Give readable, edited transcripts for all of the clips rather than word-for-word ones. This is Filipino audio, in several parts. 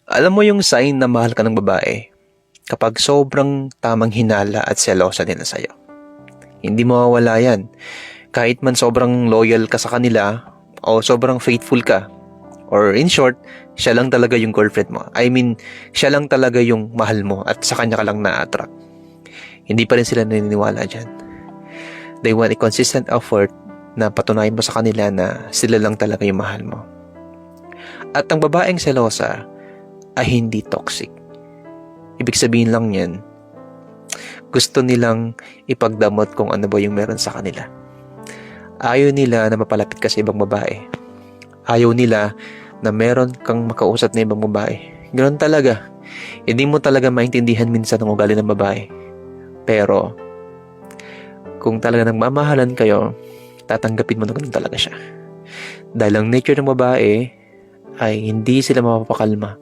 Alam mo yung sign na mahal ka ng babae kapag sobrang tamang hinala at selosa nila sa'yo. Hindi mawawala yan. Kahit man sobrang loyal ka sa kanila o sobrang faithful ka. Or in short, siya lang talaga yung girlfriend mo. I mean, siya lang talaga yung mahal mo at sa kanya ka lang na-attract. Hindi pa rin sila naniniwala dyan. They want a consistent effort na patunayan mo sa kanila na sila lang talaga yung mahal mo. At ang babaeng selosa ay hindi toxic. Ibig sabihin lang yan, gusto nilang ipagdamot kung ano ba yung meron sa kanila. Ayaw nila na mapalapit ka sa ibang babae. Ayaw nila na meron kang makausap na ibang babae. Ganoon talaga. Hindi mo talaga maintindihan minsan ang ugali ng babae. Pero, kung talaga nagmamahalan kayo, tatanggapin mo na ganun talaga siya. Dahil ang nature ng babae ay hindi sila mapapakalma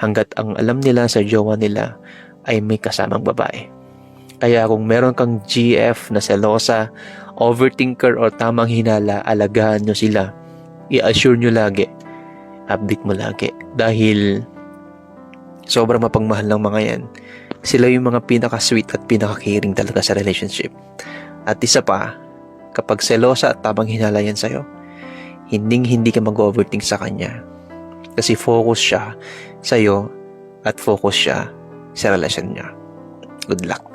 hanggat ang alam nila sa jowa nila ay may kasamang babae. Kaya kung meron kang GF na selosa, overthinker o tamang hinala, alagaan nyo sila. I-assure nyo lagi. Update mo lagi. Dahil sobrang mapagmahal ng mga yan. Sila yung mga pinaka-sweet at pinaka-caring talaga sa relationship. At isa pa, kapag selosa at tamang hinala yan sa'yo, hindi ka mag-overthink sa kanya. Kasi focus siya sa'yo at focus siya sa relasyon niya. Good luck.